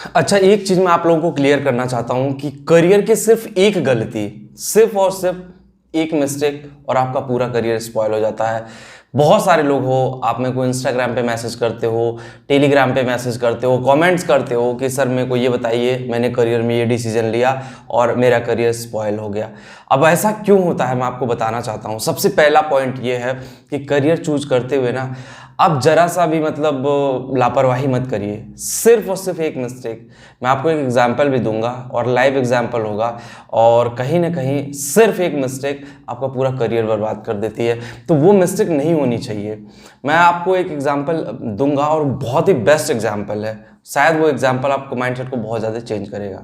अच्छा, एक चीज मैं आप लोगों को क्लियर करना चाहता हूं कि करियर की सिर्फ एक गलती, सिर्फ और सिर्फ एक मिस्टेक और आपका पूरा करियर स्पॉइल हो जाता है। बहुत सारे लोग हो, आप मेरे को इंस्टाग्राम पे मैसेज करते हो, टेलीग्राम पे मैसेज करते हो, कमेंट्स करते हो कि सर मेरे को ये बताइए, मैंने करियर में ये डिसीजन लिया और मेरा करियर स्पॉइल हो गया। अब ऐसा क्यों होता है मैं आपको बताना चाहता हूँ। सबसे पहला पॉइंट ये है कि करियर चूज करते हुए ना आप जरा सा भी मतलब लापरवाही मत करिए। सिर्फ और सिर्फ एक मिस्टेक, मैं आपको एक एग्जांपल भी दूंगा और लाइव एग्जांपल होगा, और कहीं ना कहीं सिर्फ एक मिस्टेक आपका पूरा करियर बर्बाद कर देती है। तो वो मिस्टेक नहीं होनी चाहिए। मैं आपको एक एग्जांपल दूंगा और बहुत ही बेस्ट एग्जांपल है, शायद वो एग्जांपल आपको माइंडसेट को बहुत ज़्यादा चेंज करेगा।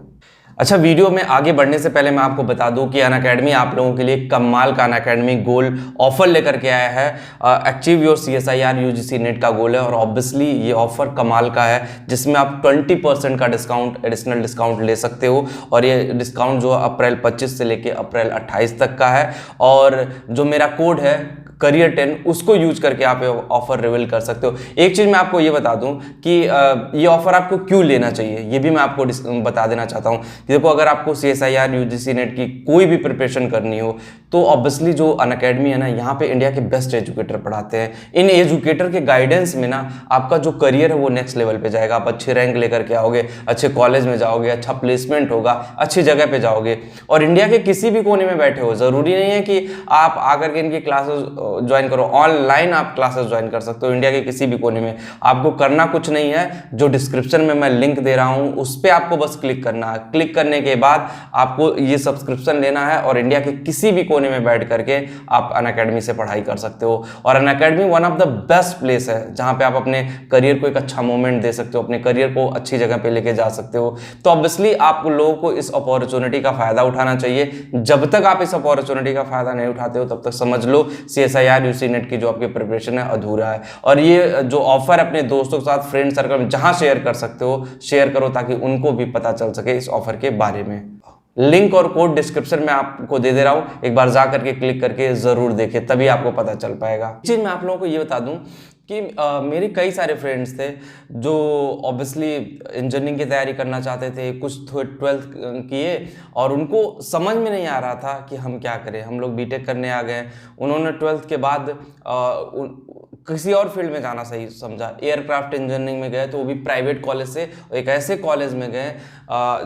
अच्छा, वीडियो में आगे बढ़ने से पहले मैं आपको बता दूं कि अनअकैडमी आप लोगों के लिए कमाल का अनअकैडमी गोल ऑफर लेकर के आया है। Achieve your CSIR UGC net का गोल है और ऑब्वियसली ये ऑफर कमाल का है, जिसमें आप 20% का डिस्काउंट, एडिशनल डिस्काउंट ले सकते हो। और ये डिस्काउंट जो अप्रैल 25 से लेके अप्रैल 28 तक का है। और जो मेरा कोड है करियर 10, उसको यूज करके आप ऑफर रिवील कर सकते हो। एक चीज मैं आपको ये बता दूं कि ये ऑफर आपको क्यों लेना चाहिए, ये भी मैं आपको बता देना चाहता हूं। देखो, अगर आपको CSIR UGC नेट की कोई भी प्रिपरेशन करनी हो तो ऑब्वियसली जो अनअकैडमी है ना, यहाँ पे इंडिया के बेस्ट एजुकेटर पढ़ाते हैं। इन एजुकेटर के गाइडेंस में ना आपका जो करियर है वो नेक्स्ट लेवल पे जाएगा। आप अच्छे रैंक लेकर के आओगे, अच्छे कॉलेज में जाओगे, अच्छा प्लेसमेंट होगा, अच्छी जगह पे जाओगे। और इंडिया के किसी भी कोने में बैठे हो, जरूरी नहीं है कि आप आकर के इनकी क्लासेस ज्वाइन करो, ऑनलाइन आप क्लासेस ज्वाइन कर सकते हो इंडिया के किसी भी कोने में। आपको करना कुछ नहीं है, जो डिस्क्रिप्शन में मैं लिंक दे रहा हूं उस पर आपको बस क्लिक करना है। क्लिक करने के बाद आपको ये सब्सक्रिप्शन लेना है और इंडिया के किसी भी कोने में बैठ करके आप अनअकैडमी से पढ़ाई कर सकते हो। और Unacademy one of the best place है जहां पे आप अपने करियर को एक अच्छा मोमेंट दे सकते हो, अपने करियर को अच्छी जगह पे लेके जा सकते हो। तो ऑब्वियसली आप लोगों को इस अपॉर्चुनिटी का फायदा उठाना चाहिए। जब तक आप इस अपॉर्चुनिटी का फायदा नहीं उठाते हो तब तक समझ लो CSIR UGC नेट की जो आपकी प्रिपरेशन है अधूरा है। और ये जो ऑफर अपने दोस्तों के साथ, फ्रेंड सर्कल में जहां शेयर कर सकते हो शेयर करो, ताकि उनको भी पता चल सके इस ऑफर के बारे में। लिंक और कोड डिस्क्रिप्शन में आपको दे दे रहा हूं, एक बार जा करके क्लिक करके जरूर देखें, तभी आपको पता चल पाएगा। चीज मैं आप लोगों को ये बता दूं कि मेरे कई सारे फ्रेंड्स थे जो ऑब्वियसली इंजीनियरिंग की तैयारी करना चाहते थे, कुछ 12th किए और उनको समझ में नहीं आ रहा था कि हम क्या करें। हम लोग बीटेक करने आ गए, उन्होंने 12th के बाद किसी और फील्ड में जाना सही समझा, एयरक्राफ्ट इंजीनियरिंग में गए, तो वो भी प्राइवेट कॉलेज से एक ऐसे कॉलेज में गए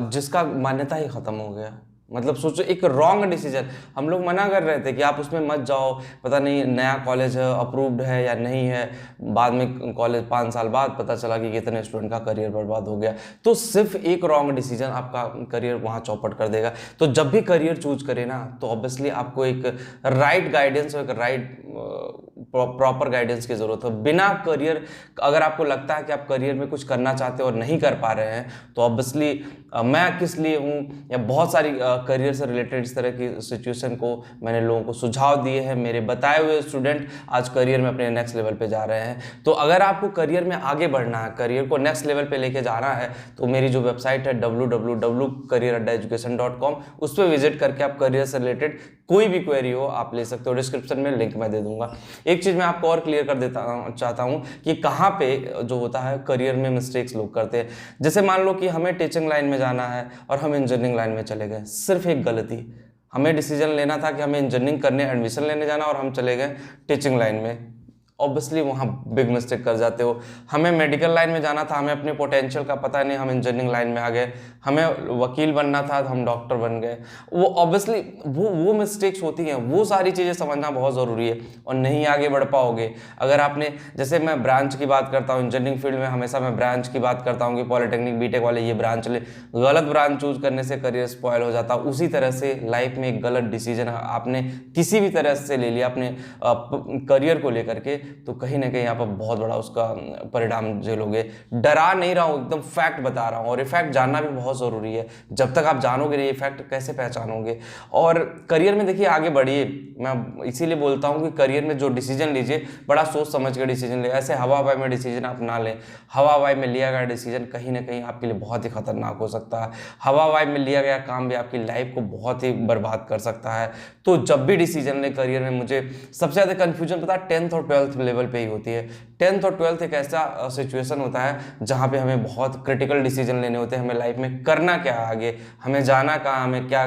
जिसका मान्यता ही खत्म हो गया। मतलब सोचो, एक रॉन्ग डिसीजन। हम लोग मना कर रहे थे कि आप उसमें मत जाओ, पता नहीं नया कॉलेज है, अप्रूव्ड है या नहीं है। बाद में कॉलेज 5 साल बाद पता चला कि कितने स्टूडेंट का करियर बर्बाद हो गया। तो सिर्फ एक रॉन्ग डिसीजन आपका करियर वहाँ चौपट कर देगा। तो जब भी करियर चूज करें ना, तो ऑब्वियसली आपको एक राइट गाइडेंस और एक राइट प्रॉपर गाइडेंस की जरूरत है। बिना करियर, अगर आपको लगता है कि आप करियर में कुछ करना चाहते हो और नहीं कर पा रहे हैं, तो ऑब्वियसली मैं किस लिए हूँ, या बहुत सारी करियर से रिलेटेड इस तरह की सिचुएशन को मैंने लोगों को सुझाव दिए हैं। मेरे बताए हुए स्टूडेंट आज करियर में अपने नेक्स्ट लेवल पे जा रहे हैं। तो अगर आपको करियर में आगे बढ़ना है, करियर को नेक्स्ट लेवल पे लेके जाना है, तो मेरी जो वेबसाइट है www.careeraddaeducation.com, उस पर विजिट करके आप करियर से रिलेटेड कोई भी क्वेरी हो आप ले सकते हो। डिस्क्रिप्शन में लिंक मैं दे दूंगा। एक चीज मैं आपको और क्लियर कर देता चाहता हूँ कि कहाँ पे जो होता है करियर में मिस्टेक्स लोग करते हैं। जैसे मान लो कि हमें टीचिंग लाइन में जाना है और हम इंजीनियरिंग लाइन में चले गए। सिर्फ एक गलती, हमें डिसीजन लेना था कि हमें इंजीनियरिंग करने एडमिशन लेने जाना और हम चले गए टीचिंग लाइन में। ऑब्वियसली वहाँ बिग मिस्टेक कर जाते हो। हमें मेडिकल लाइन में जाना था, हमें अपने पोटेंशियल का पता नहीं, हम इंजीनियरिंग लाइन में आ गए। हमें वकील बनना था तो हम डॉक्टर बन गए। वो ऑब्वियसली वो मिस्टेक्स होती हैं। वो सारी चीज़ें समझना बहुत ज़रूरी है और नहीं आगे बढ़ पाओगे अगर आपने, जैसे मैं ब्रांच की बात करता हूँ इंजीनियरिंग फील्ड में, हमेशा मैं ब्रांच की बात करता हूँ कि पॉलिटेक्निक बीटेक वाले ये ब्रांच ले, गलत ब्रांच चूज करने से करियर स्पॉयल हो जाता है। उसी तरह से लाइफ में एक गलत डिसीजन आपने किसी भी तरह से ले लिया अपने करियर को लेकर के, तो कहीं ना कहीं आप बहुत बड़ा उसका परिणाम झेलोगे। डरा नहीं रहा हूँ, एकदम फैक्ट बता रहा हूँ, और ये फैक्ट जानना भी बहुत ज़रूरी है। जब तक आप जानोगे नहीं ये फैक्ट कैसे पहचानोगे। और करियर में देखिए आगे बढ़िए, मैं इसीलिए बोलता हूँ कि करियर में जो डिसीजन लीजिए बड़ा सोच समझ के डिसीजन ले। ऐसे हवा हवाई में डिसीजन आप ना लें। हवा हवाई में लिया गया डिसीजन कहीं ना कहीं आपके लिए बहुत ही खतरनाक हो सकता है। हवा हवाई में लिया गया काम भी आपकी लाइफ को बहुत ही बर्बाद कर सकता है। तो जब भी डिसीजन ले करियर में, मुझे सबसे ज़्यादा कन्फ्यूजन पता है 10th और 12th लेवल पे ही होती है। 10th और 12th एक ऐसा सिचुएशन होता है जहाँ पे हमें बहुत क्रिटिकल डिसीजन लेने होते हैं, हमें लाइफ में करना क्या है आगे, हमें जाना कहाँ, हमें क्या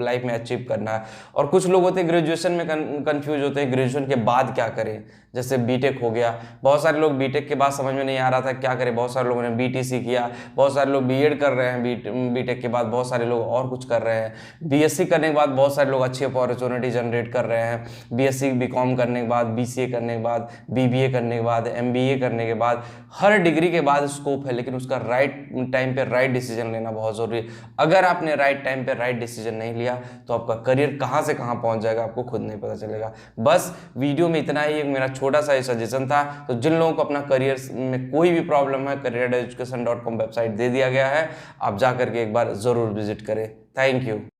लाइफ में अचीव करना है। और कुछ लोग होते हैं ग्रेजुएशन में कंफ्यूज होते हैं, ग्रेजुएशन के बाद क्या करें, जैसे बीटेक हो गया, बहुत सारे लोग बीटेक के बाद समझ में नहीं आ रहा था क्या करें, बहुत सारे लोगों ने बीटीसी किया, बहुत सारे लोग बीएड कर रहे हैं बीटेक के बाद, बहुत सारे लोग और कुछ कर रहे हैं, बीएससी करने के बाद बहुत सारे लोग अच्छी अपॉर्चुनिटी जनरेट कर रहे हैं, बीएससी बीकॉम करने के बाद, बीसीए करने के बाद, बीबीए करने के बाद, एमबीए करने के बाद, हर डिग्री के बाद स्कोप है, लेकिन उसका राइट टाइम पे राइट डिसीजन लेना बहुत जरूरी है। अगर आपने राइट टाइम पे राइट डिसीजन नहीं लिया तो आपका करियर कहाँ से कहाँ पहुंच जाएगा आपको खुद नहीं पता चलेगा। बस वीडियो में इतना ही, एक मेरा छोटा सा सजेशन था। तो जिन लोगों को अपना करियर में कोई भी प्रॉब्लम है, careereducation.com वेबसाइट दे दिया गया है, आप जा करके एक बार जरूर विजिट करें। Thank you.